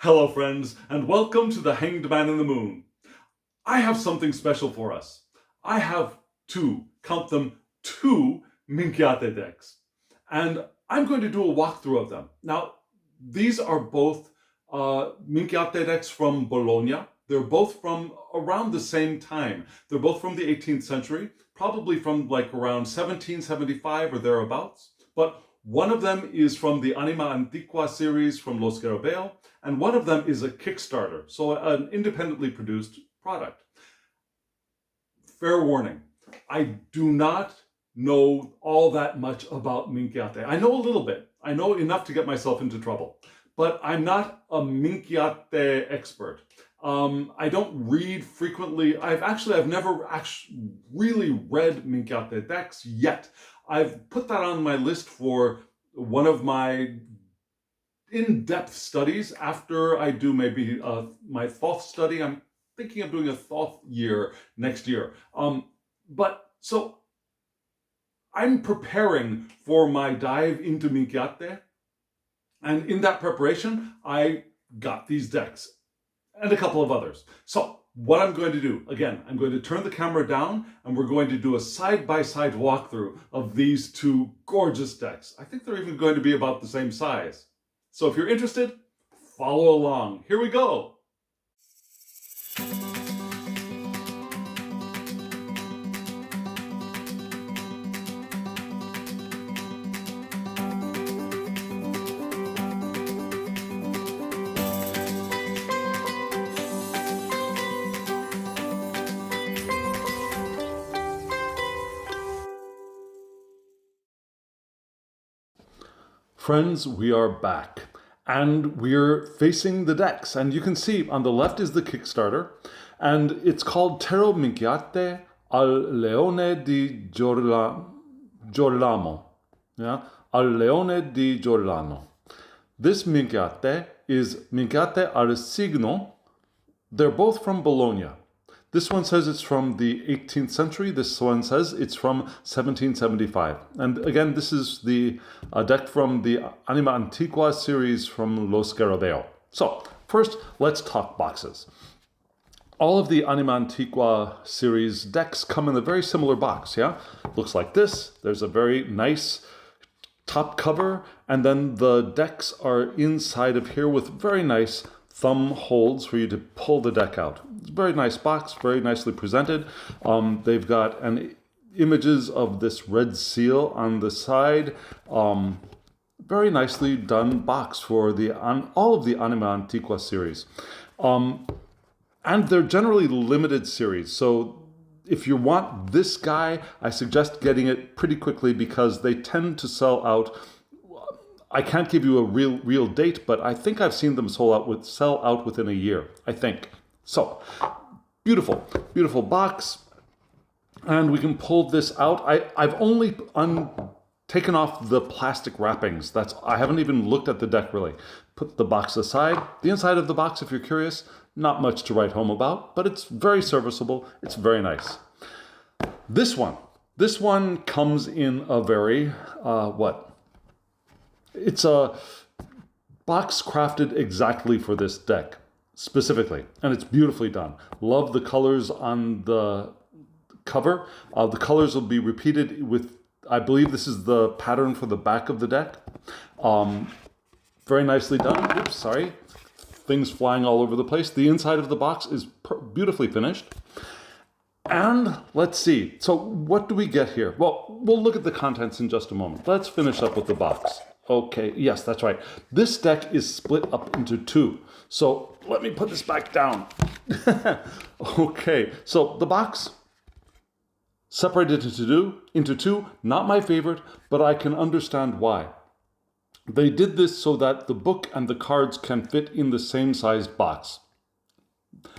Hello friends, and welcome to the Hanged Man in the Moon. I have something special for us. I have count them, two Minchiate decks. And I'm going to do a walkthrough of them. Now, these are both Minchiate decks from Bologna. They're both from around the same time. They're both from the 18th century, probably from like around 1775 or thereabouts. But one of them is from the Anima Antiqua series from Lo Scarabeo, and one of them is a Kickstarter, so an independently produced product. Fair warning, I do not know all that much about Minchiate. I know a little bit. I know enough to get myself into trouble, but I'm not a Minchiate expert. I don't read frequently. I've never actually really read Minchiate decks yet. I've put that on my list for one of my in-depth studies after I do maybe my Thoth study. I'm thinking of doing a Thoth year next year. But so I'm preparing for my dive into Minchiate, and in that preparation, I got these decks and a couple of others. So what I'm going to do, again, I'm going to turn the camera down and we're going to do a side-by-side walkthrough of these two gorgeous decks. I think they're even going to be about the same size. So if you're interested, follow along. Here we go. Friends, we are back and we're facing the decks, and you can see on the left is the Kickstarter, and it's called Tarot Minchiate al Leone di Giorlamo. Yeah? Al Leone di Giorlano. This Minchiate is Minchiate al Signo. They're both from Bologna. This one says it's from the 18th century. This one says it's from 1775. And again, this is the deck from the Anima Antiqua series from Lo Scarabeo. So first, let's talk boxes. All of the Anima Antiqua series decks come in a very similar box, yeah? Looks like this. There's a very nice top cover, and then the decks are inside of here with very nice thumb holds for you to pull the deck out. It's a very nice box, very nicely presented. They've got images of this red seal on the side. Very nicely done box for all of the Anima Antiqua series. And they're generally limited series. So if you want this guy, I suggest getting it pretty quickly because they tend to sell out. I can't give you a real date, but I think I've seen them sell out within a year, I think. So, beautiful, beautiful box. And we can pull this out. I've only taken off the plastic wrappings. I haven't even looked at the deck really. Put the box aside. The inside of the box, if you're curious, not much to write home about, but it's very serviceable. It's very nice. This one comes in a very, It's a box crafted exactly for this deck, specifically, and it's beautifully done. Love the colors on the cover. The colors will be repeated with, I believe this is the pattern for the back of the deck. Very nicely done. Oops, sorry. Things flying all over the place. The inside of the box is beautifully finished. And let's see. So what do we get here? Well, we'll look at the contents in just a moment. Let's finish up with the box. Okay, yes, that's right. This deck is split up into two. So let me put this back down. Okay, so the box separated into two. Not my favorite, but I can understand why. They did this so that the book and the cards can fit in the same size box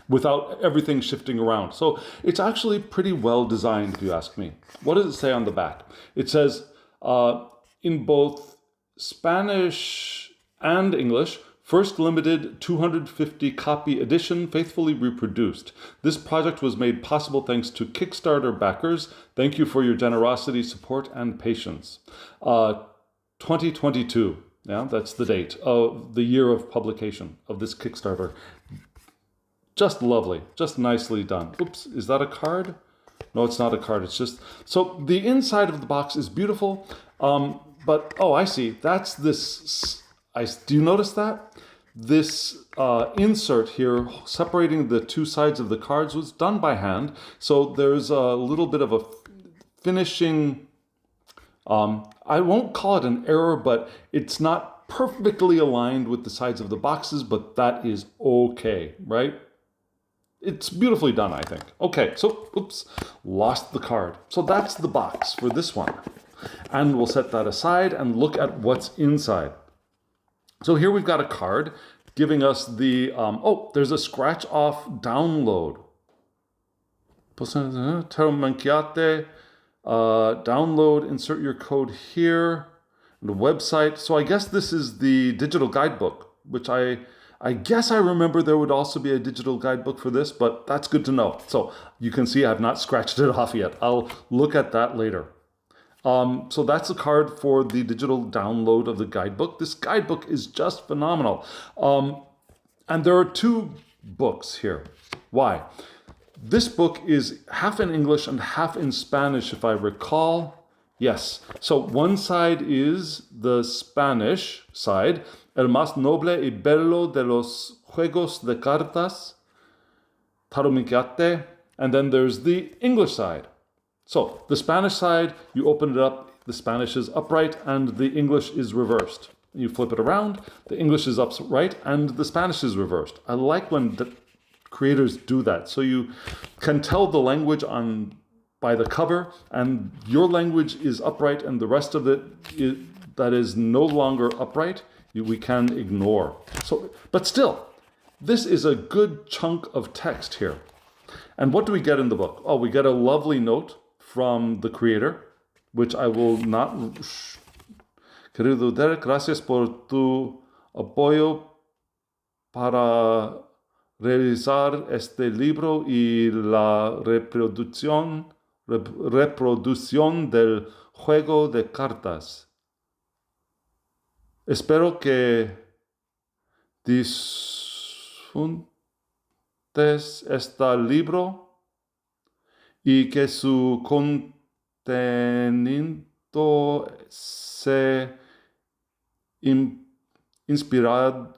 without everything shifting around. So it's actually pretty well designed, if you ask me. What does it say on the back? It says, in both Spanish and English, first limited 250 copy edition, faithfully reproduced. This project was made possible thanks to Kickstarter backers. Thank you for your generosity, support, and patience. 2022. Yeah, that's the date of the year of publication of this Kickstarter. Just lovely, just nicely done. Oops, is that a card? No, it's not a card. It's just, so the inside of the box is beautiful. But, oh, I see. That's this, do you notice that? This insert here, separating the two sides of the cards, was done by hand. So there's a little bit of a finishing, I won't call it an error, but it's not perfectly aligned with the sides of the boxes, but that is okay, right? It's beautifully done, I think. Okay, so, oops, lost the card. So that's the box for this one. And we'll set that aside and look at what's inside. So here we've got a card giving us the, there's a scratch off download. Minchiate, download, insert your code here, the website. So I guess this is the digital guidebook, which I guess I remember there would also be a digital guidebook for this, but that's good to know. So you can see I've not scratched it off yet. I'll look at that later. So that's a card for the digital download of the guidebook. This guidebook is just phenomenal. And there are two books here. Why? This book is half in English and half in Spanish, if I recall. Yes. So one side is the Spanish side, El más noble y bello de los juegos de cartas, Taro Minchiate, and then there's the English side. So the Spanish side, you open it up, the Spanish is upright and the English is reversed. You flip it around, the English is upright and the Spanish is reversed. I like when the creators do that. So you can tell the language by the cover, and your language is upright and the rest of it that is no longer upright, we can ignore. So, but still, this is a good chunk of text here. And what do we get in the book? Oh, we get a lovely note from the creator, which I will not... Querido Derek, gracias por tu apoyo para realizar este libro y la reproducción del juego de cartas. Espero que disfrutes este libro y que su contenido sea inspirador.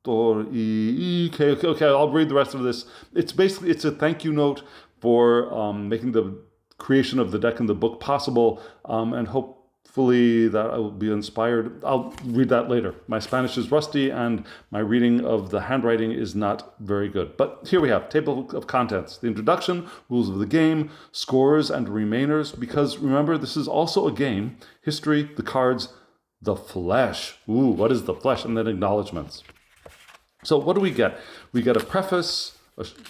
Okay, I'll read the rest of this. It's basically, it's a thank you note for making the creation of the deck and the book possible, and hopefully that I will be inspired. I'll read that later. My Spanish is rusty and my reading of the handwriting is not very good. But here we have table of contents, the introduction, rules of the game, scores and remainers, because remember, this is also a game, history, the cards, the flesh. Ooh, what is the flesh? And then acknowledgements. So what do we get? We get a preface,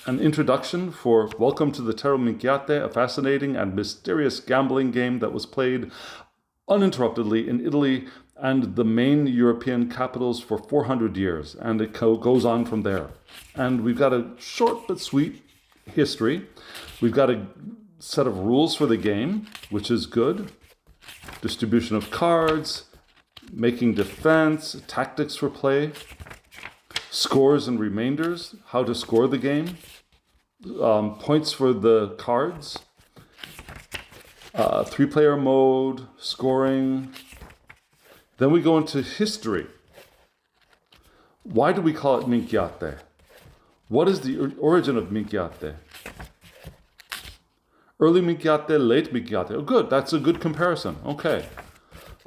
an introduction for Welcome to the Taro Minchiate, a fascinating and mysterious gambling game that was played uninterruptedly in Italy and the main European capitals for 400 years. And it goes on from there. And we've got a short but sweet history. We've got a set of rules for the game, which is good. Distribution of cards, making defense, tactics for play, scores and remainders, how to score the game, points for the cards, three-player mode, scoring. Then we go into history. Why do we call it Minchiate? What is the origin of Minchiate? Early Minchiate, late Minchiate. Oh, good. That's a good comparison. Okay.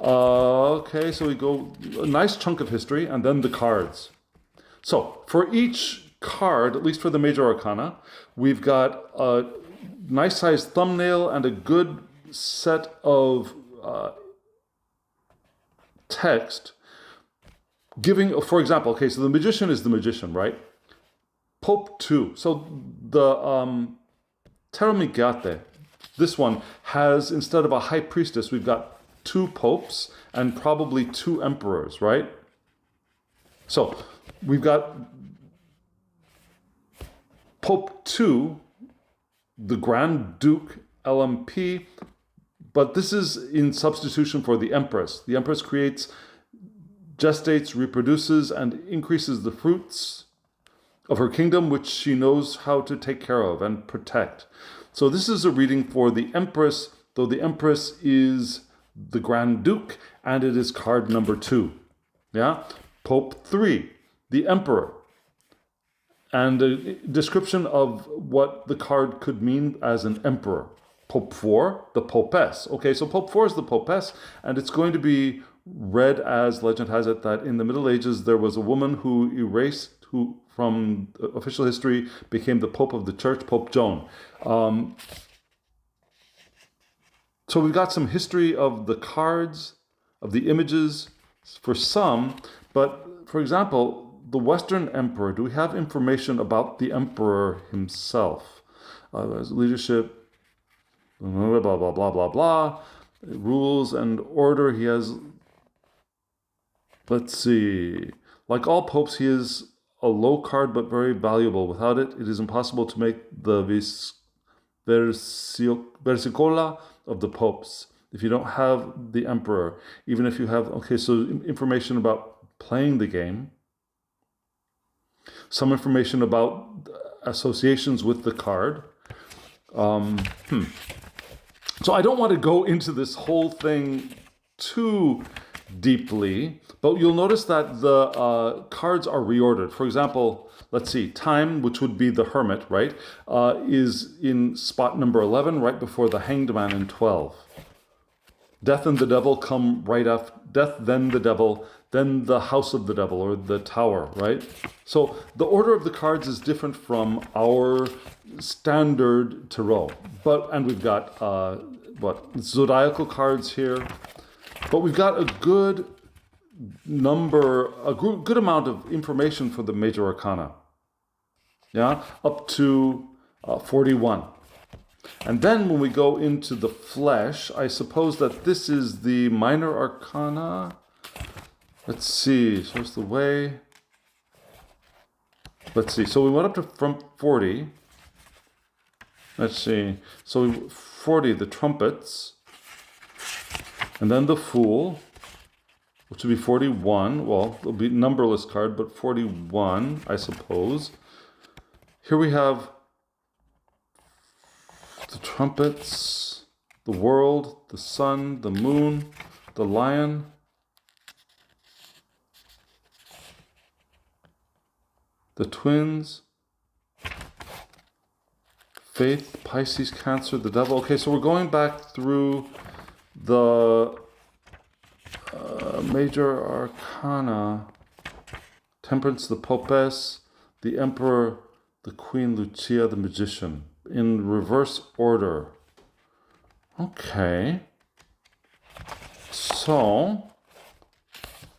Okay, so we go a nice chunk of history and then the cards. So for each card, at least for the major arcana, we've got a nice sized thumbnail and a good set of text giving, for example, okay, so the magician is the magician, right? Pope 2. So the Taro Minchiate, this one has, instead of a high priestess, we've got 2 popes and probably 2 emperors, right? So we've got Pope 2, the Grand Duke LMP, but this is in substitution for the Empress. The Empress creates gestates, reproduces, and increases the fruits of her kingdom, which she knows how to take care of and protect. So this is a reading for the Empress, though the Empress is the Grand Duke, and it is card number 2. Yeah? Pope 3, the Emperor. And a description of what the card could mean as an emperor. Pope 4, the Popess. Okay, so Pope 4 is the Popess, and it's going to be read as, legend has it, that in the Middle Ages there was a woman who from official history became the Pope of the Church, Pope Joan. So we've got some history of the cards, of the images for some, but for example, the Western Emperor, do we have information about the Emperor himself? His leadership, blah, blah, blah, blah, blah, blah. Rules and order, he has, let's see, like all popes, he is a low card but very valuable. Without it, it is impossible to make the versicola of the popes. If you don't have the emperor, even if you have, okay, so information about playing the game, some information about associations with the card. So I don't want to go into this whole thing too deeply, but you'll notice that the cards are reordered. For example, let's see, time, which would be the Hermit, right, is in spot number 11, right before the Hanged Man in 12. Death and the Devil come right after, Death, then the Devil, then the House of the Devil, or the Tower, right? So the order of the cards is different from our standard tarot. And we've got, zodiacal cards here. But we've got a good good amount of information for the major arcana. Yeah, up to 41. And then when we go into the flesh, I suppose that this is the minor arcana. Let's see, so it's the way. Let's see, so we went up to from 40. Let's see, so 40, the trumpets. And then the Fool, which would be 41. Well, it'll be numberless card, but 41, I suppose. Here we have the trumpets, the world, the sun, the moon, the lion. The twins, faith, Pisces, Cancer, the devil. Okay, so we're going back through the major arcana. Temperance, the Popess, the Emperor, the Queen Lucia, the Magician, in reverse order. Okay. So,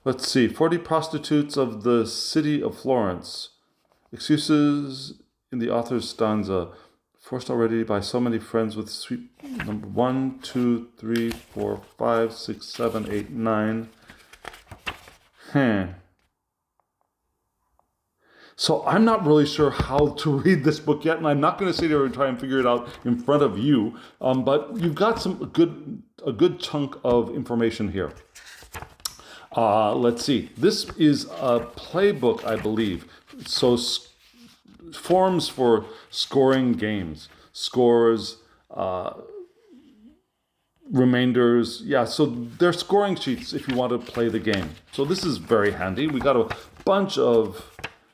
let's see. 40 prostitutes of the city of Florence. Excuses in the author's stanza. Forced already by so many friends with sweet number 1, 2, 3, 4, 5, 6, 7, 8, 9. So I'm not really sure how to read this book yet, and I'm not going to sit here and try and figure it out in front of you. But you've got a good chunk of information here. Let's see. This is a playbook, I believe. So forms for scoring games, scores, remainders. Yeah, so they're scoring sheets if you want to play the game. So this is very handy. We got a bunch of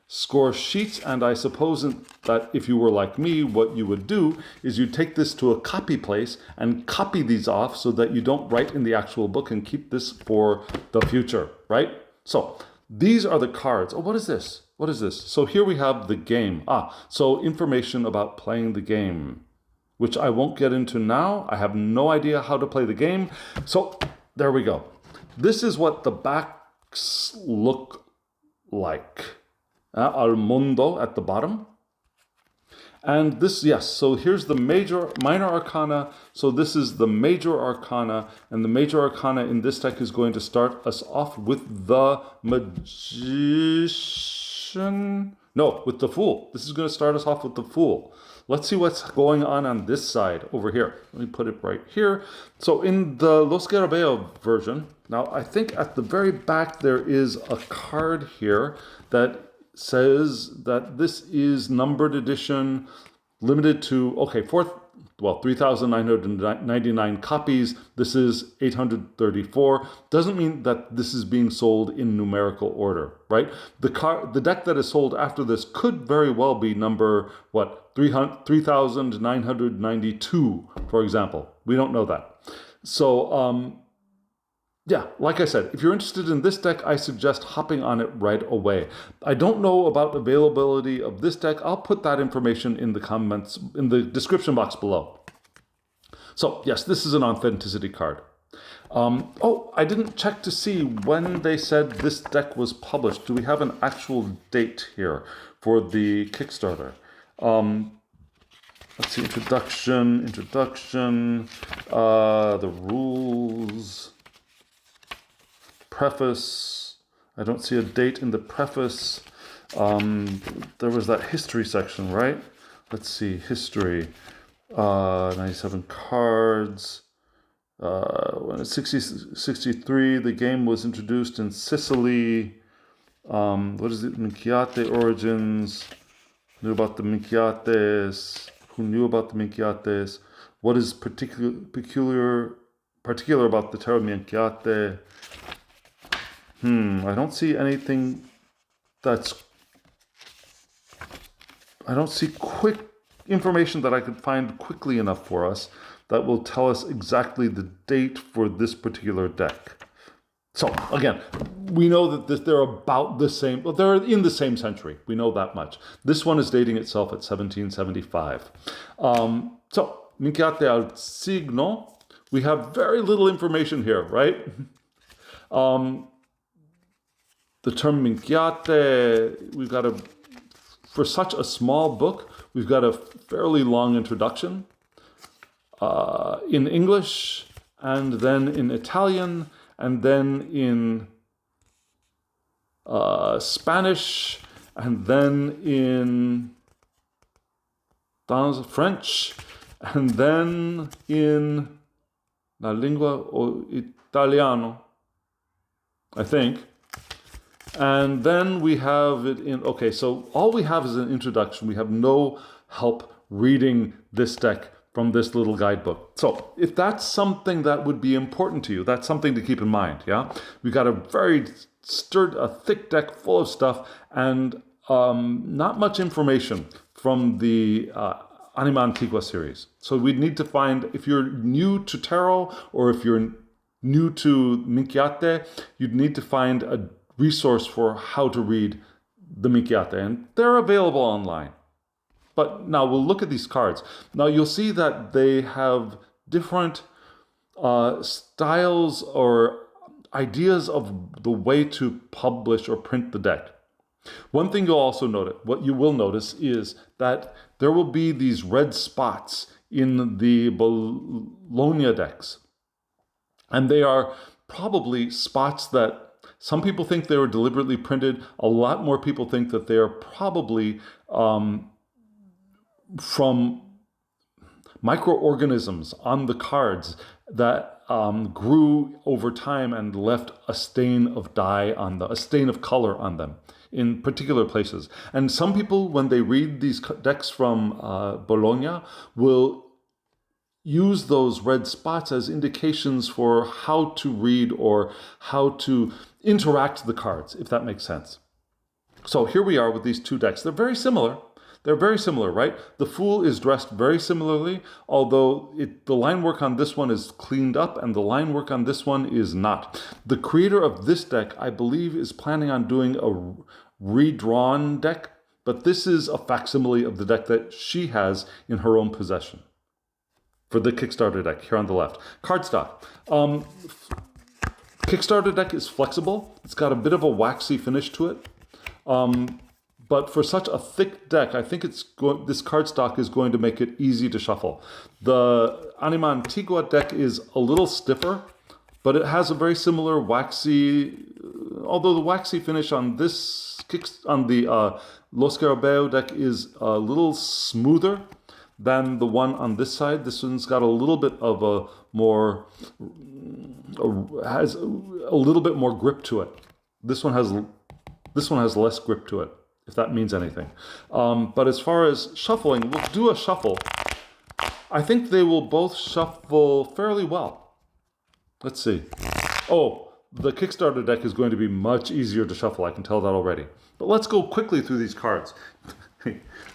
score sheets, and I suppose that if you were like me, what you would do is you take this to a copy place and copy these off so that you don't write in the actual book and keep this for the future, right? So these are the cards. Oh, what is this? What is this? So here we have the game. So information about playing the game, which I won't get into now. I have no idea how to play the game. So there we go. This is what the backs look like. Al Mundo at the bottom. And this, yes, so here's the minor arcana. So this is the major arcana, and the major arcana in this deck is going to start us off with the Magician. introduction. No, with the Fool. This is going to start us off with the Fool. Let's see what's going on this side over here. Let me put it right here. So in the Los Garabeo version, now I think at the very back there is a card here that says that this is numbered edition, limited to, 3,999 copies. This is 834. Doesn't mean that this is being sold in numerical order, right? The deck that is sold after this could very well be number, 3,992, for example. We don't know that. So, yeah, like I said, if you're interested in this deck, I suggest hopping on it right away. I don't know about availability of this deck. I'll put that information in the comments, in the description box below. So yes, this is an authenticity card. I didn't check to see when they said this deck was published. Do we have an actual date here for the Kickstarter? Let's see, introduction, the rules, preface. I don't see a date in the preface. There was that history section, right? Let's see, history. 97 cards. When it's 63, the game was introduced in Sicily. What is it? Minchiate origins. Knew about the Minchiates. Who knew about the Minchiates? What is particular about the Terra Minchiate? I don't see anything I don't see quick information that I could find quickly enough for us that will tell us exactly the date for this particular deck. So again, we know that they're about the same, well, they're in the same century. We know that much. This one is dating itself at 1775. So, Minchiate al Signo, we have very little information here, right? The term Minchiate, for such a small book, we've got a fairly long introduction in English, and then in Italian, and then in Spanish, and then in French, and then in La Lingua Italiano, I think. And then we have it in, so all we have is an introduction. We have no help reading this deck from this little guidebook. So if that's something that would be important to you, that's something to keep in mind, yeah? We've got a very a thick deck full of stuff and not much information from the Anima Antigua series. So we'd need to find, if you're new to tarot or if you're new to Minchiate, you'd need to find a resource for how to read the Minchiate, and they're available online. But now we'll look at these cards. Now you'll see that they have different styles or ideas of the way to publish or print the deck. One thing you'll also notice, what you will notice is that there will be these red spots in the Bologna decks. And they are probably spots that some people think they were deliberately printed. A lot more people think that they are probably from microorganisms on the cards that grew over time and left a stain of dye on them, a stain of color on them in particular places. And some people, when they read these decks from Bologna, will use those red spots as indications for how to read or how to interact the cards, if that makes sense. So here we are with these two decks. They're very similar. They're very similar, right? The Fool is dressed very similarly, although the line work on this one is cleaned up and the line work on this one is not. The creator of this deck, I believe, is planning on doing a redrawn deck, but this is a facsimile of the deck that she has in her own possession for the Kickstarter deck here on the left. Cardstock. Kickstarter deck is flexible. It's got a bit of a waxy finish to it. But for such a thick deck, I think this cardstock is going to make it easy to shuffle. The Anima Antigua deck is a little stiffer, but it has a very similar waxy, although the waxy finish on this on the Lo Scarabeo deck is a little smoother than the one on this side. This one's got a little bit of a more, has a little bit more grip to it. This one has less grip to it, if that means anything. But as far as shuffling, we'll do a shuffle. I think they will both shuffle fairly well. Let's see. Oh, the Kickstarter deck is going to be much easier to shuffle. I can tell that already. But let's go quickly through these cards.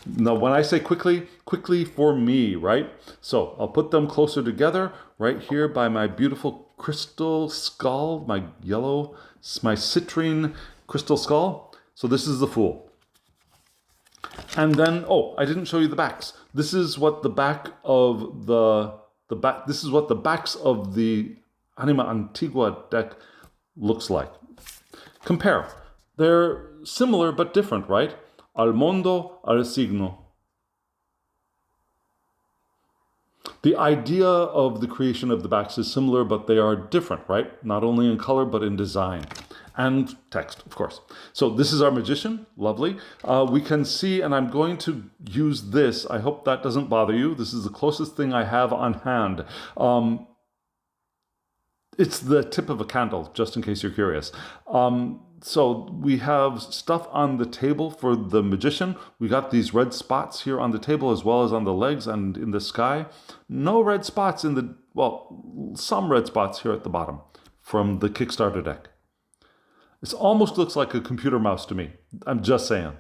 Now, when I say quickly, quickly for me, right? So I'll put them closer together right here by my beautiful crystal skull, my citrine crystal skull. So this is the Fool. And then, oh, I didn't show you the backs. This is what the back of this is what the backs of the Anima Antigua deck looks like. Compare. They're similar but different, right? Al mondo, al signo. The idea of the creation of the backs is similar, but they are different, right? Not only in color, but in design. And text, of course. So this is our magician, lovely. We can see, and I'm going to use this. I hope that doesn't bother you. This is the closest thing I have on hand. It's the tip of a candle, just in case you're curious. So we have stuff on the table for the magician. We got these red spots here on the table as well as on the legs and in the sky. No red spots in the, well, some red spots here at the bottom from the Kickstarter deck. It almost looks like a computer mouse to me. I'm just saying.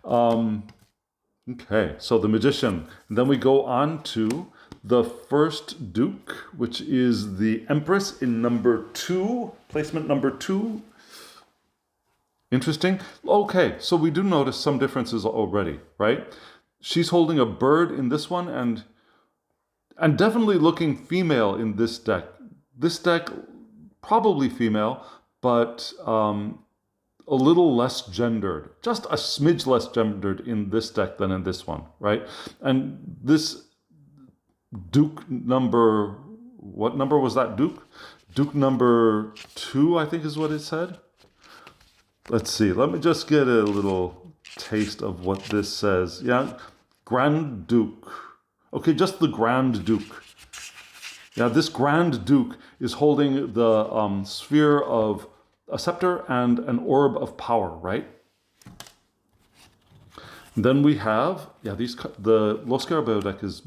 Okay, so the magician. And then we go on to the first Duke, which is the Empress in number 2, placement number 2. Interesting. Okay, so we do notice some differences already, right? She's holding a bird in this one and definitely looking female in this deck. This deck, probably female, but a little less gendered. Just a smidge less gendered in this deck than in this one, right? And this Duke number, what number was that, Duke? Duke number 2, I think is what it said. Let's see, let me just get a little taste of what this says. Yeah, Grand Duke. Okay, just the Grand Duke. Yeah, this Grand Duke is holding the sphere of a scepter and an orb of power, right? And then we have, yeah, the Lo Scarabeo deck has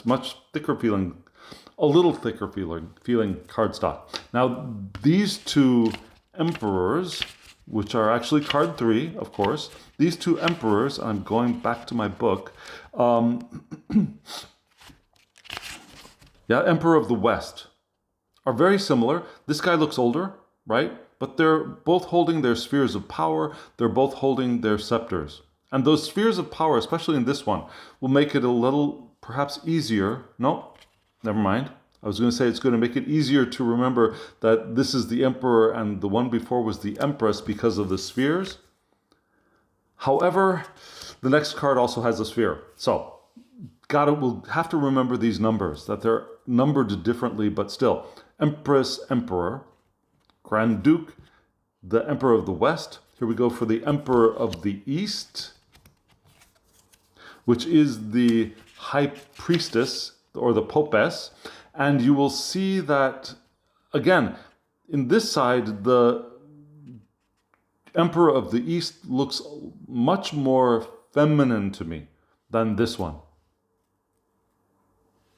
much thicker feeling, a little thicker feeling cardstock. Now, these two Emperors, which are actually card 3, of course, these two Emperors, I'm going back to my book, yeah, Emperor of the West, are very similar. This guy looks older, right? But they're both holding their spheres of power. They're both holding their scepters. And those spheres of power, especially in this one, will make it a little perhaps easier. No, never mind. I was going to say it's going to make it easier to remember that this is the Emperor and the one before was the Empress because of the spheres. However, the next card also has a sphere. So we'll have to remember these numbers, that they're numbered differently, but still. Empress, Emperor, Grand Duke, the Emperor of the West. Here we go for the Emperor of the East, which is the High Priestess or the Popess. And you will see that, again, in this side, the Emperor of the East looks much more feminine to me than this one.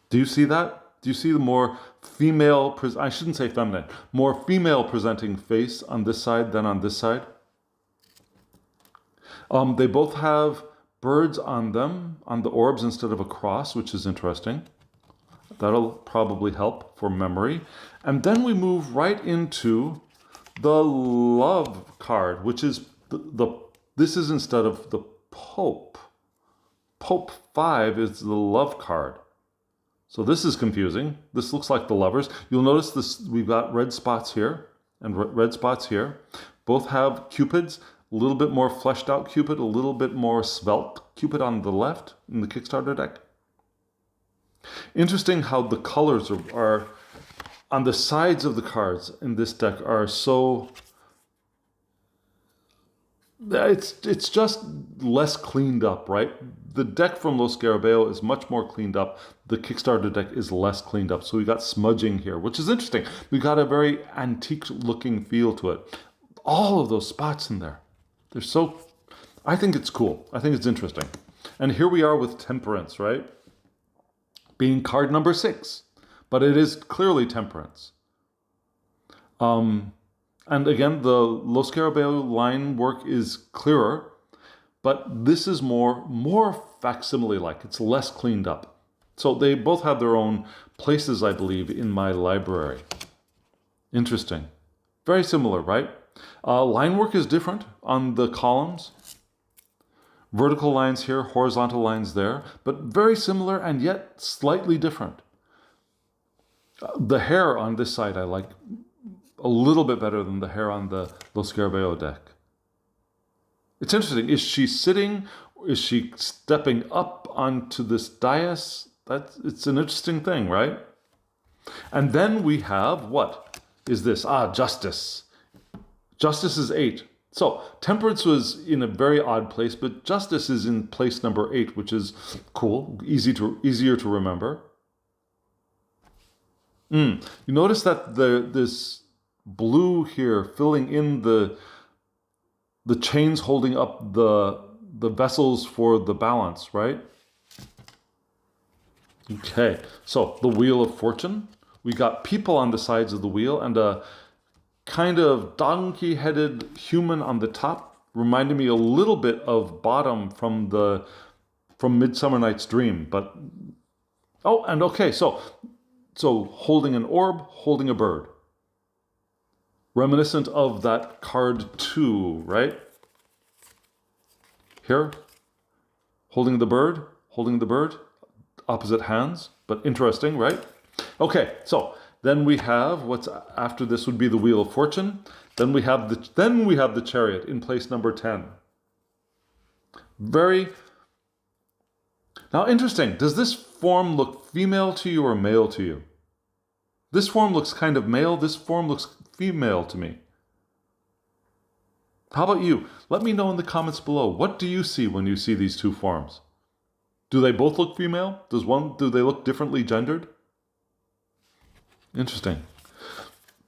Do you see that? Do you see the more female, I shouldn't say feminine, more female presenting face on this side than on this side? They both have birds on them, on the orbs instead of a cross, which is interesting. That'll probably help for memory. And then we move right into the Love card, which is this is instead of the Pope. Pope 5 is the Love card. So this is confusing. This looks like the Lovers. You'll notice this. We've got red spots here and red spots here. Both have Cupids, a little bit more fleshed out Cupid, a little bit more svelte Cupid on the left in the Kickstarter deck. Interesting how the colors are on the sides of the cards in this deck are so... It's just less cleaned up, right? The deck from Lo Scarabeo is much more cleaned up. The Kickstarter deck is less cleaned up. So we got smudging here, which is interesting. We got a very antique looking feel to it. All of those spots in there. They're so... I think it's cool. I think it's interesting. And here we are with Temperance, right? Being card number 6. But it is clearly Temperance. And again, the Lo Scarabeo line work is clearer, but this is more facsimile-like. It's less cleaned up. So they both have their own places, I believe, in my library. Interesting. Very similar, right? Line work is different on the columns. Vertical lines here, horizontal lines there, but very similar and yet slightly different. The hair on this side I like a little bit better than the hair on the Lo Scarabeo deck. It's interesting. Is she sitting? Is she stepping up onto this dais? It's an interesting thing, right? And then we have, what is this? Justice. Justice is 8. So Temperance was in a very odd place, but Justice is in place number 8, which is cool, easier to remember. You notice that this blue here filling in the chains holding up the vessels for the balance, right? Okay, so the Wheel of Fortune. We got people on the sides of the wheel and a kind of donkey-headed human on the top. Reminded me a little bit of Bottom from Midsummer Night's Dream, but and okay, so holding an orb, holding a bird. Reminiscent of that card 2, right? Here, holding the bird, opposite hands, but interesting, right? Okay, so then we have what's after this would be the Wheel of Fortune. Then we have the Chariot in place number 10. Now interesting, does this form look female to you or male to you? This form looks kind of male, this form looks female to me. How about you? Let me know in the comments below. What do you see when you see these two forms? Do they both look female? Do they look differently gendered? Interesting.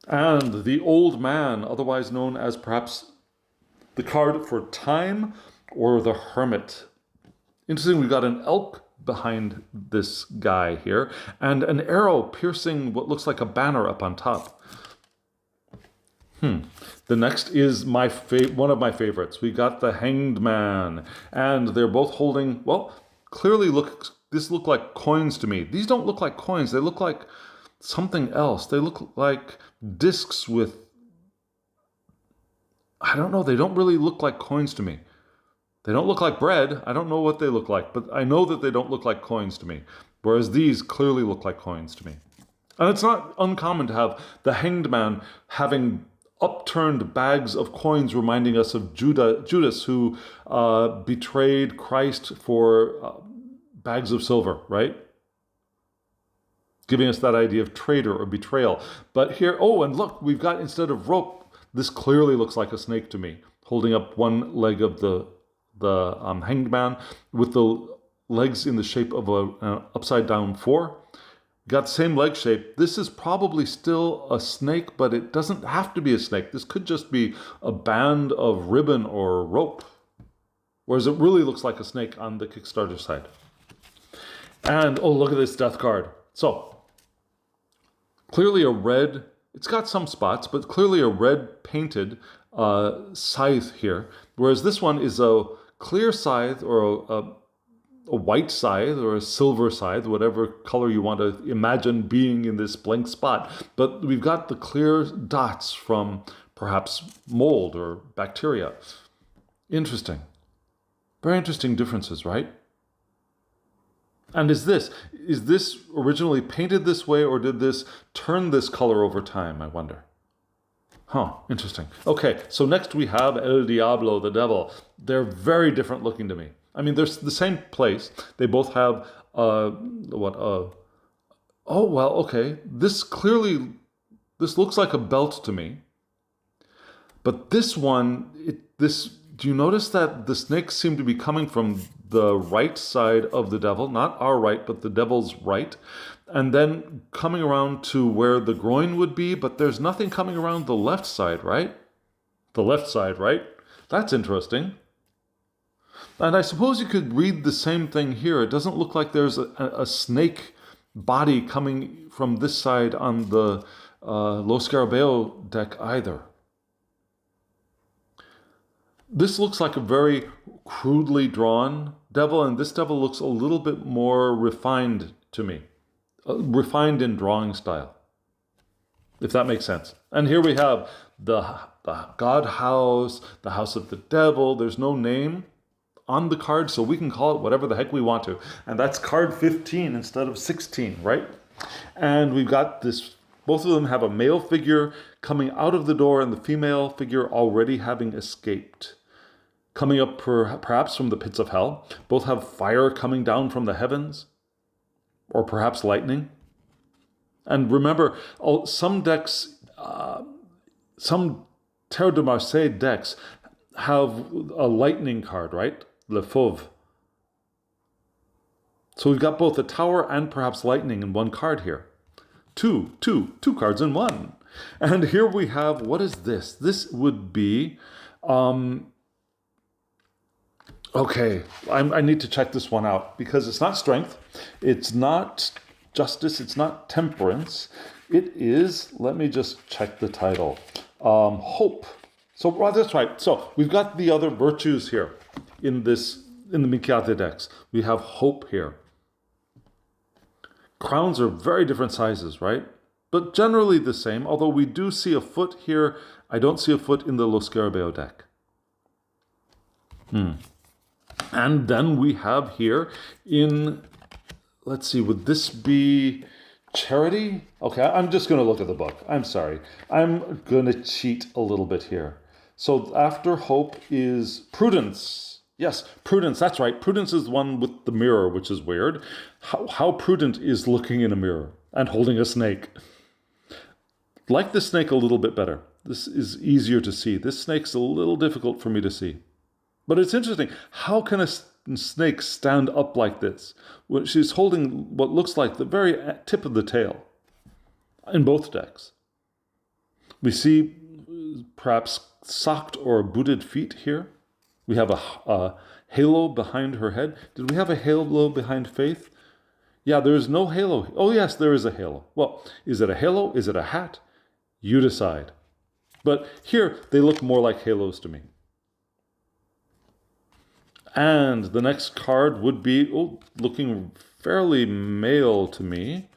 And the Old Man, otherwise known as perhaps the card for Time or the Hermit. Interesting, we've got an elk behind this guy here and an arrow piercing what looks like a banner up on top. The next is one of my favorites. We got the Hanged Man, and they're both holding, well, clearly look like coins to me. These don't look like coins. They look like something else. They look like discs with, I don't know, they don't really look like coins to me. They don't look like bread. I don't know what they look like, but I know that they don't look like coins to me, whereas these clearly look like coins to me. And it's not uncommon to have the Hanged Man having upturned bags of coins reminding us of Judas who betrayed Christ for bags of silver, right? Giving us that idea of traitor or betrayal. But here, and look, we've got, instead of rope, this clearly looks like a snake to me, holding up one leg of the Hanged Man with the legs in the shape of an upside down 4. Got the same leg shape. This is probably still a snake, but it doesn't have to be a snake. This could just be a band of ribbon or rope. Whereas it really looks like a snake on the Kickstarter side. And, look at this death card. So, clearly a red, it's got some spots, but clearly a red painted scythe here. Whereas this one is a clear scythe or a white scythe or a silver scythe, whatever color you want to imagine being in this blank spot. But we've got the clear dots from perhaps mold or bacteria. Interesting. Very interesting differences, right? And is this originally painted this way, or did this turn this color over time, I wonder? Interesting. Okay, so next we have El Diablo, the devil. They're very different looking to me. I mean, they're the same place. They both have, okay. This clearly This looks like a belt to me. But this one, do you notice that the snakes seem to be coming from the right side of the devil, not our right, but the devil's right, and then coming around to where the groin would be, but there's nothing coming around the left side, right? The left side, right? That's interesting. And I suppose you could read the same thing here. It doesn't look like there's a snake body coming from this side on the Lo Scarabeo deck either. This looks like a very crudely drawn devil, and this devil looks a little bit more refined to me. Refined in drawing style, if that makes sense. And here we have the God house, the house of the devil. There's no name on the card, so we can call it whatever the heck we want to. And that's card 15 instead of 16, right? And we've got this, both of them have a male figure coming out of the door and the female figure already having escaped. Coming up perhaps from the pits of hell. Both have fire coming down from the heavens, or perhaps lightning. And remember, some decks, some Terre de Marseille decks have a lightning card, right? Le Fauve. So we've got both a tower and perhaps lightning in one card here. Two cards in one. And here we have, what is this? This would be, okay, I need to check this one out because it's not strength, it's not justice, it's not temperance. It is, let me just check the title, hope. So that's right. So we've got the other virtues here in the Minchiate decks. We have hope here. Crowns are very different sizes, right? But generally the same, although we do see a foot here. I don't see a foot in the Lo Scarabeo deck. And then we have here in, let's see, would this be charity? Okay, I'm just going to look at the book. I'm sorry. I'm going to cheat a little bit here. So after hope is prudence. Yes, prudence, that's right. Prudence is the one with the mirror, which is weird. How prudent is looking in a mirror and holding a snake? Like the snake a little bit better. This is easier to see. This snake's a little difficult for me to see. But it's interesting. How can a snake stand up like this? Well, she's holding what looks like the very tip of the tail in both decks. We see perhaps socked or booted feet here. We have a halo behind her head. Did we have a halo behind Faith? Yeah, there is no halo. Oh, yes, there is a halo. Well, is it a halo? Is it a hat? You decide. But here, they look more like halos to me. And the next card would be, looking fairly male to me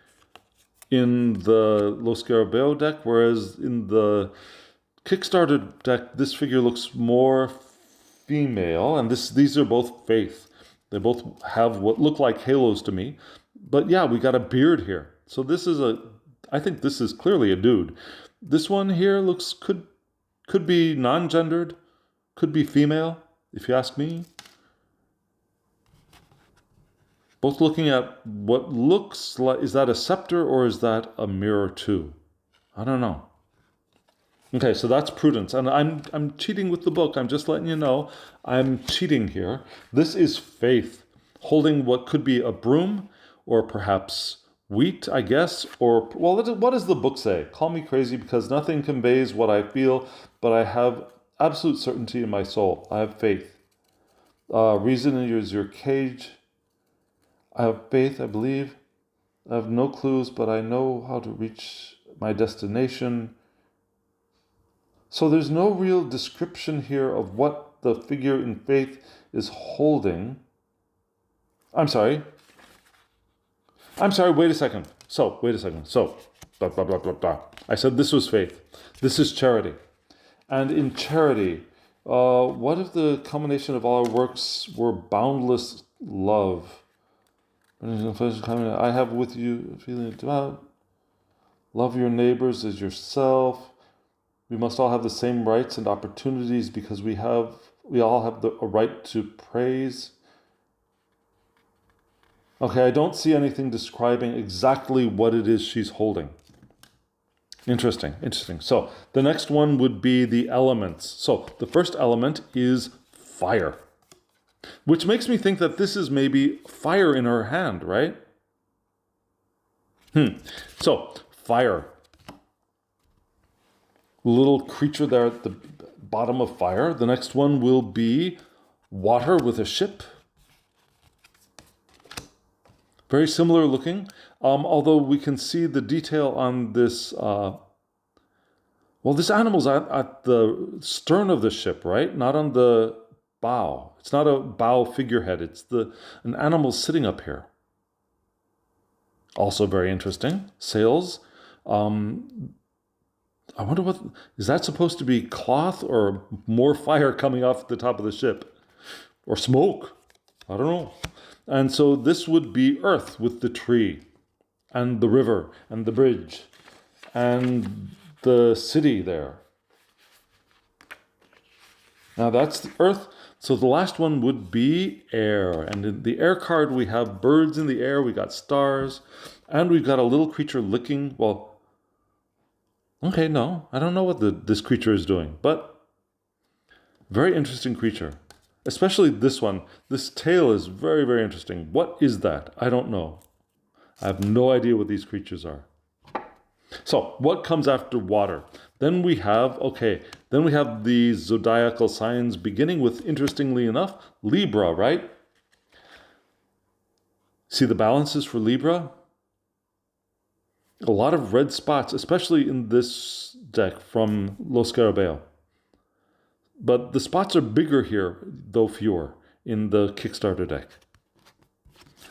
in the Lo Scarabeo deck, whereas in the Kickstarter deck, this figure looks more female, and these are both Faith. They both have what look like halos to me. But yeah, we got a beard here. So this is I think this is clearly a dude. This one here could be non-gendered, could be female, if you ask me. Both looking at what looks like, is that a scepter or is that a mirror too? I don't know. Okay, so that's prudence. And I'm cheating with the book. I'm just letting you know I'm cheating here. This is Faith, holding what could be a broom or perhaps wheat, I guess. Or, well, what does the book say? Call me crazy because nothing conveys what I feel, but I have absolute certainty in my soul. I have faith. Reason is your cage. I have faith, I believe. I have no clues, but I know how to reach my destination. So there's no real description here of what the figure in Faith is holding. I'm sorry, wait a second. So, blah, blah, blah, blah, blah. I said this was Faith. This is charity. And in charity, what if the culmination of all our works were boundless love? I have with you a feeling devout. Love your neighbors as yourself. We must all have the same rights and opportunities because we all have a right to praise. Okay, I don't see anything describing exactly what it is she's holding. Interesting, interesting. So the next one would be the elements. So the first element is fire, which makes me think that this is maybe fire in her hand, right? So fire. Little creature there at the bottom of fire. The next one will be water with a ship. Very similar looking, although we can see the detail on this. Well, this animal's at the stern of the ship, right? Not on the bow. It's not a bow figurehead. It's an animal sitting up here. Also very interesting. Sails. I wonder what is that supposed to be, cloth or more fire coming off the top of the ship, or smoke? I don't know. And so this would be Earth with the tree, and the river, and the bridge, and the city there. Now that's the Earth. So the last one would be air. And in the air card, we have birds in the air, we got stars, and we've got a little creature licking. Well, okay, no, I don't know what this creature is doing, but very interesting creature. Especially this one. This tail is very, very interesting. What is that? I don't know. I have no idea what these creatures are. So, what comes after water? Then we have the zodiacal signs, beginning with, interestingly enough, Libra, right? See the balances for Libra? A lot of red spots, especially in this deck from Lo Scarabeo. But the spots are bigger here, though fewer, in the Kickstarter deck.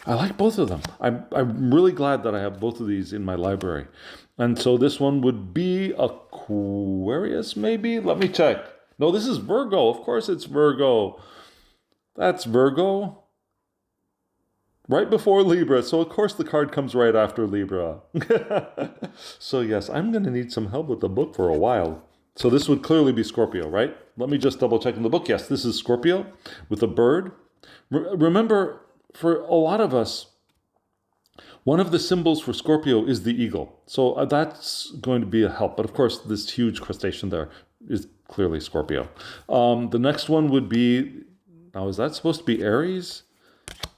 I like both of them. I'm really glad that I have both of these in my library. And so this one would be Aquarius, maybe? Let me check. No, this is Virgo. Of course it's Virgo. That's Virgo. Right before Libra. So of course the card comes right after Libra. So yes, I'm going to need some help with the book for a while. So this would clearly be Scorpio, right? Let me just double check in the book. Yes, this is Scorpio with a bird. Remember, for a lot of us, one of the symbols for Scorpio is the eagle. So that's going to be a help. But of course, this huge crustacean there is clearly Scorpio. The next one would be, now is that supposed to be Aries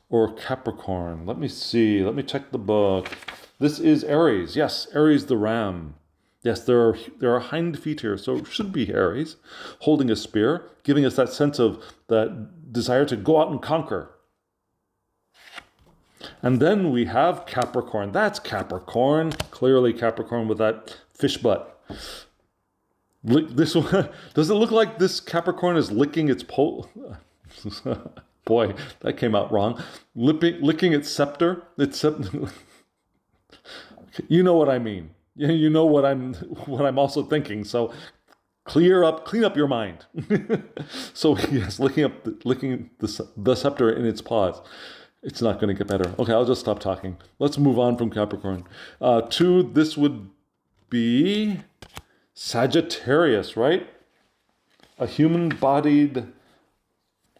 or Capricorn? Let me see. Let me check the book. This is Aries. Yes, Aries the ram. Yes, there are hind feet here, so it should be Aries, holding a spear, giving us that sense of that desire to go out and conquer. And then we have Capricorn. That's Capricorn. Clearly Capricorn with that fish butt. This one, does it look like this Capricorn is licking its pole? Boy, that came out wrong. Licking its scepter. You know what I mean. You know what I'm also thinking. So clean up your mind. So yes, licking the scepter in its paws. It's not going to get better. Okay, I'll just stop talking. Let's move on from Capricorn. This would be Sagittarius, right? A human-bodied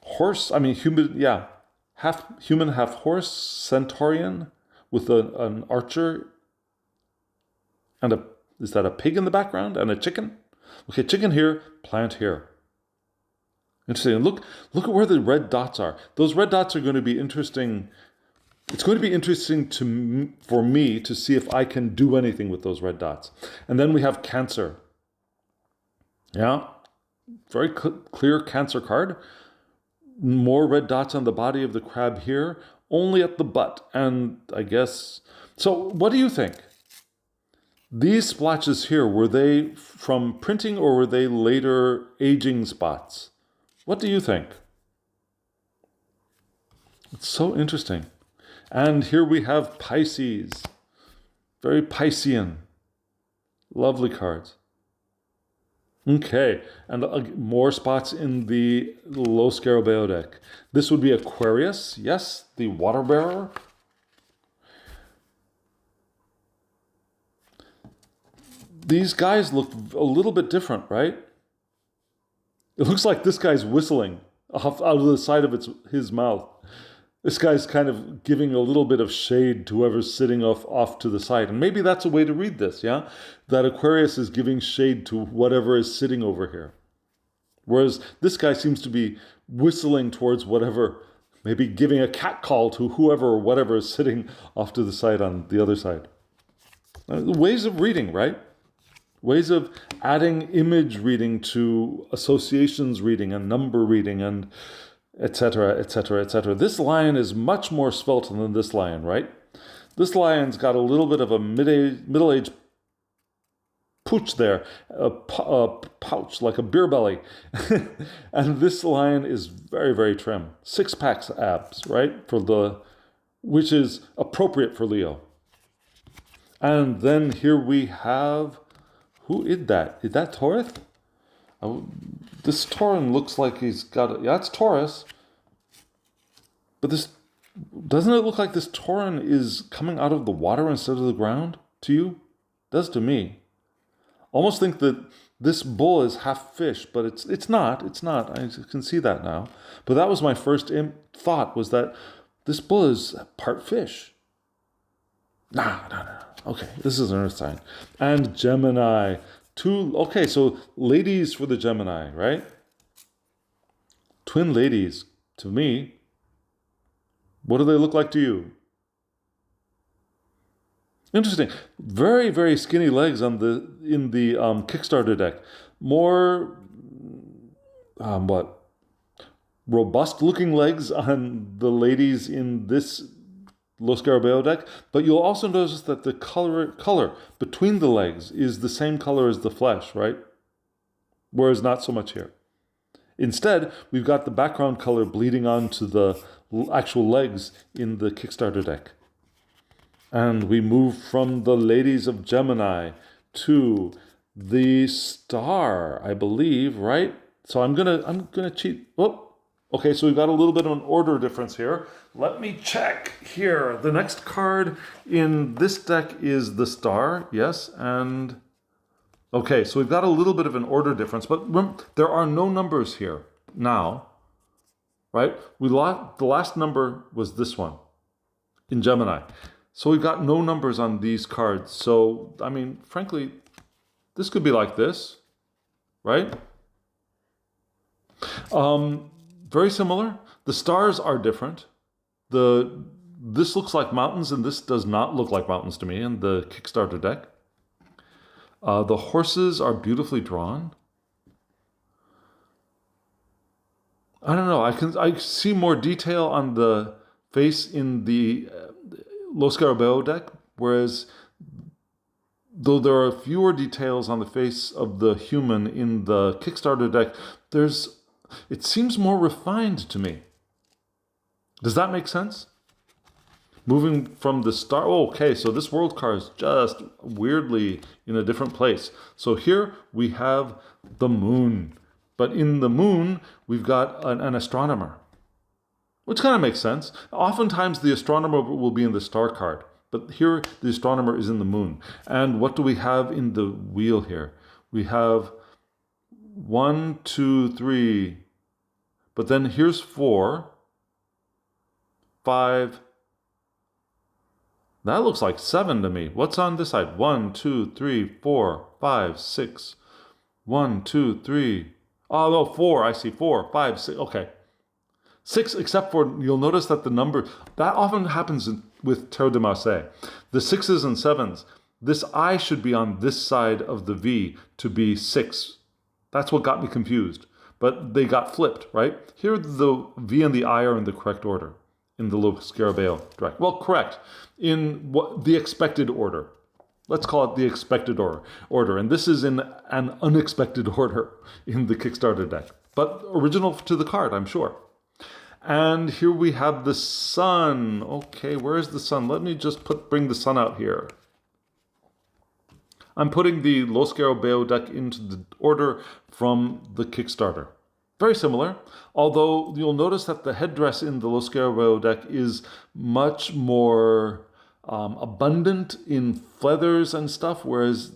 horse. I mean, half human, half horse, centaurian with an archer. And is that a pig in the background and a chicken? Okay, chicken here, plant here. Interesting. Look at where the red dots are. Those red dots are going to be interesting. It's going to be interesting for me to see if I can do anything with those red dots. And then we have Cancer. Yeah, very clear Cancer card. More red dots on the body of the crab here, only at the butt. And I guess, so what do you think? These splotches here, were they from printing or were they later aging spots? What do you think? It's so interesting. And here we have Pisces. Very Piscean. Lovely cards. Okay, and more spots in the Lo Scarabeo deck. This would be Aquarius. Yes, the water bearer. These guys look a little bit different, right? It looks like this guy's whistling out of the side of his mouth. This guy's kind of giving a little bit of shade to whoever's sitting off to the side. And maybe that's a way to read this, yeah? That Aquarius is giving shade to whatever is sitting over here. Whereas this guy seems to be whistling towards whatever, maybe giving a cat call to whoever or whatever is sitting off to the side on the other side. Ways of reading, right? Ways of adding image reading to associations reading and number reading and etc., etc., etc. This lion is much more svelte than this lion, right? This lion's got a little bit of a middle-aged pooch there, a pouch, like a beer belly. And this lion is very, very trim. Six-pack abs, right? Which is appropriate for Leo. And then here we have, who is that? Is that Taurus? Oh, this Tauran looks like he's got yeah, it's Taurus. But doesn't it look like this Tauran is coming out of the water instead of the ground to you? It does to me. Almost think that this bull is half fish, but it's not. It's not. I can see that now. But that was my first thought, was that this bull is part fish. No. Okay, this is an earth sign. And Gemini. Okay, so ladies for the Gemini, right? Twin ladies, to me. What do they look like to you? Interesting. Very, very skinny legs in the Kickstarter deck. More, robust looking legs on the ladies in this Lo Scarabeo deck, but you'll also notice that the color between the legs is the same color as the flesh, right? Whereas not so much here. Instead, we've got the background color bleeding onto the actual legs in the Kickstarter deck. And we move from the ladies of Gemini to the star, I believe, right? So I'm gonna cheat. Oh. Okay, so we've got a little bit of an order difference here. Let me check here. The next card in this deck is the star, yes, and okay, so we've got a little bit of an order difference, but remember, there are no numbers here now, right? The last number was this one in Gemini. So we've got no numbers on these cards. So, I mean, frankly, this could be like this, right? Very similar. The stars are different. This looks like mountains, and this does not look like mountains to me in the Kickstarter deck. The horses are beautifully drawn. I don't know. I see more detail on the face in the Lo Scarabeo deck, whereas though there are fewer details on the face of the human in the Kickstarter deck, it seems more refined to me. Does that make sense? Moving from the star. Oh, okay, so this world card is just weirdly in a different place. So here we have the moon. But in the moon, we've got an astronomer, which kind of makes sense. Oftentimes the astronomer will be in the star card, but here the astronomer is in the moon. And what do we have in the wheel here? We have 1, 2, 3, but then here's 4, 5. That looks like 7 to me. What's on this side? 1, 2, 3, 4, 5, 6. 1, 2, 3. Oh, no, 4. I see 4, 5, 6. Okay. 6, except for you'll notice that the number, that often happens with Tarot de Marseille. The 6s and 7s, this I should be on this side of the V to be 6. That's what got me confused. But they got flipped, right? Here the V and the I are in the correct order in the Lo Scarabeo deck. Well, correct. In the expected order. Let's call it the expected order. And this is in an unexpected order in the Kickstarter deck. But original to the card, I'm sure. And here we have the sun. Okay, where is the sun? Let me just bring the sun out here. I'm putting the Lo Scarabeo deck into the order from the Kickstarter. Very similar, although you'll notice that the headdress in the Lo Scarabeo deck is much more abundant in feathers and stuff, whereas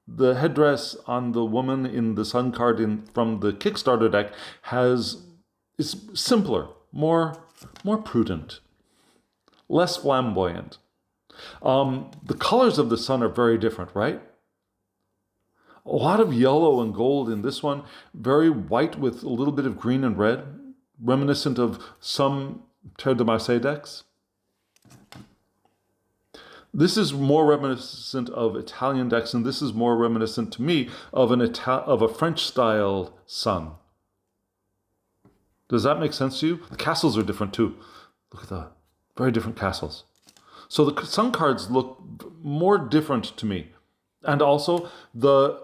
the headdress on the woman in the sun card from the Kickstarter deck is simpler, more more prudent, less flamboyant. The colors of the sun are very different, right? A lot of yellow and gold in this one, very white with a little bit of green and red, reminiscent of some Terre de Marseille decks. This is more reminiscent of Italian decks, and this is more reminiscent to me of a French-style sun. Does that make sense to you? The castles are different too. Look at the very different castles. So the sun cards look more different to me. And also the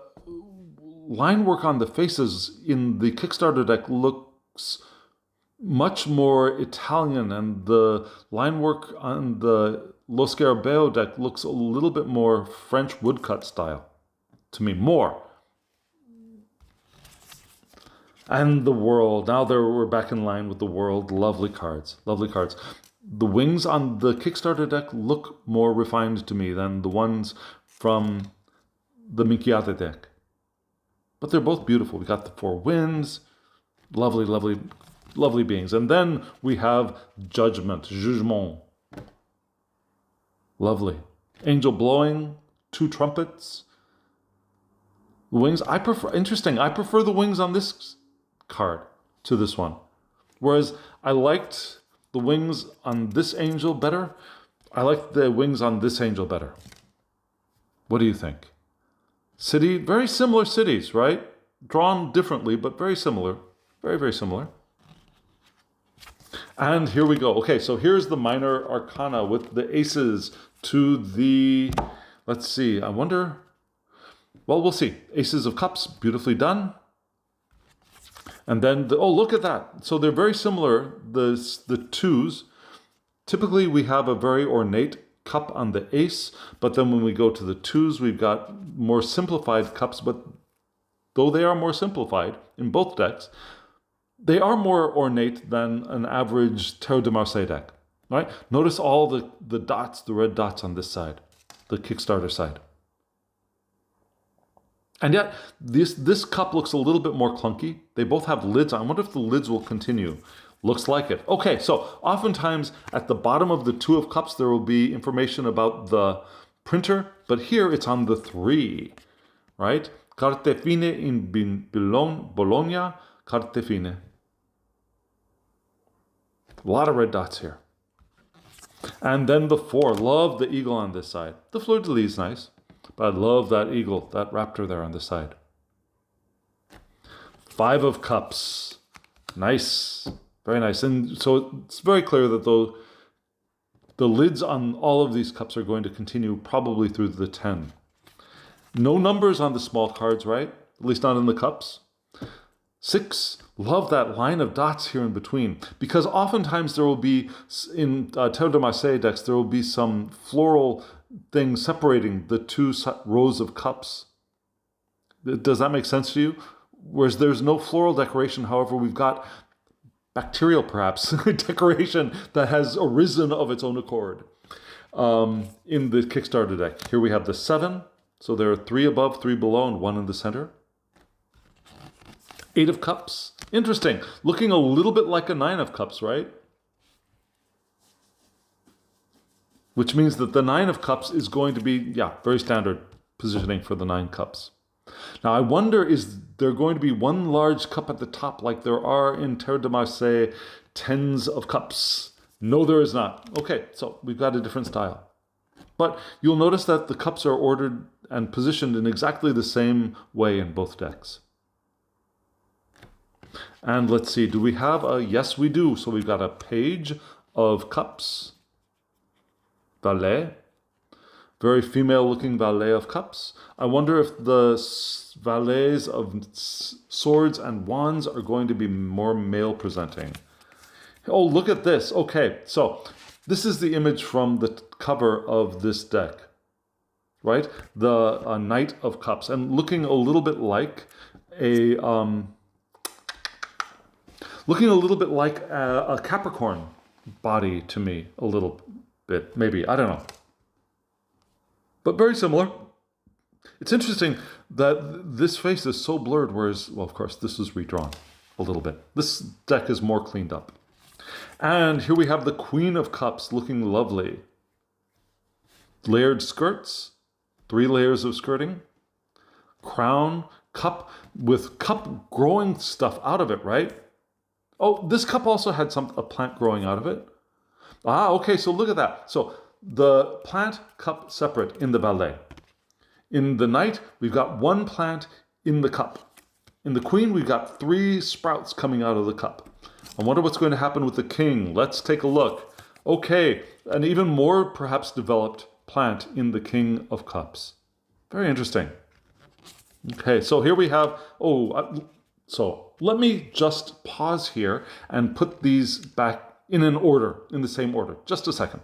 line work on the faces in the Kickstarter deck looks much more Italian, and the line work on the Lo Scarabeo deck looks a little bit more French woodcut style to me, more. And the world, now we're back in line with the world. Lovely cards, lovely cards. The wings on the Kickstarter deck look more refined to me than the ones from the Minchiate deck. But they're both beautiful. We got the 4 winds, lovely, lovely, lovely beings. And then we have Jugement. Lovely. Angel blowing, 2 trumpets. Wings, I prefer the wings on this card to this one. Whereas I liked the wings on this angel better. I liked the wings on this angel better. What do you think? City, very similar cities, right? Drawn differently, but very similar. Very, very similar. And here we go. Okay, so here's the minor arcana with the aces to the, let's see, I wonder, well, we'll see. Aces of cups, beautifully done. And then, oh, look at that. So they're very similar, the twos. Typically, we have a very ornate cup on the ace, but then when we go to the twos, we've got more simplified cups, but though they are more simplified in both decks, they are more ornate than an average Terre de Marseille deck, right? Notice all the dots, the red dots on this side, the Kickstarter side. And yet, this cup looks a little bit more clunky. They both have lids. I wonder if the lids will continue. Looks like it. Okay, so oftentimes at the bottom of the 2 of cups, there will be information about the printer, but here it's on the 3, right? Carte fine in Bologna, carte fine. A lot of red dots here. And then the 4. Love the eagle on this side. The fleur-de-lis is nice, but I love that eagle, that raptor there on this side. 5 of cups. Nice. Very nice. And so it's very clear that the lids on all of these cups are going to continue probably through the 10. No numbers on the small cards, right? At least not in the cups. 6, love that line of dots here in between, because oftentimes there will be, in Terre de Marseille decks, there will be some floral thing separating the 2 rows of cups. Does that make sense to you? Whereas there's no floral decoration, however, we've got bacterial, perhaps, decoration that has arisen of its own accord in the Kickstarter deck. Here we have the 7, so there are 3 above, 3 below, and 1 in the center. 8 of cups. Interesting. Looking a little bit like a 9 of cups, right? Which means that the 9 of cups is going to be, yeah, very standard positioning for the 9 cups. Now, I wonder, is there going to be one large cup at the top like there are in Terre de Marseille 10s of cups? No, there is not. Okay, so we've got a different style. But you'll notice that the cups are ordered and positioned in exactly the same way in both decks. And let's see, do we have a, yes we do. So we've got a page of cups, valet, very female looking valet of cups. I wonder if the valets of swords and wands are going to be more male presenting. Oh, look at this. Okay, so this is the image from the cover of this deck, right? The Knight of Cups, and looking a little bit like a Capricorn body to me, a little bit, maybe, I don't know. But very similar. It's interesting that this face is so blurred, whereas, well, of course, this is redrawn a little bit. This deck is more cleaned up. And here we have the Queen of Cups looking lovely. Layered skirts, 3 layers of skirting. Crown, cup with cup growing stuff out of it, right? Oh, this cup also had a plant growing out of it. Ah, okay, so look at that. So the plant, cup separate in the ballet. In the knight, we've got 1 plant in the cup. In the queen, we've got 3 sprouts coming out of the cup. I wonder what's going to happen with the king. Let's take a look. Okay, an even more perhaps developed plant in the King of Cups. Very interesting. Okay, so here we have, so let me just pause here and put these back in an order, in the same order. Just a second.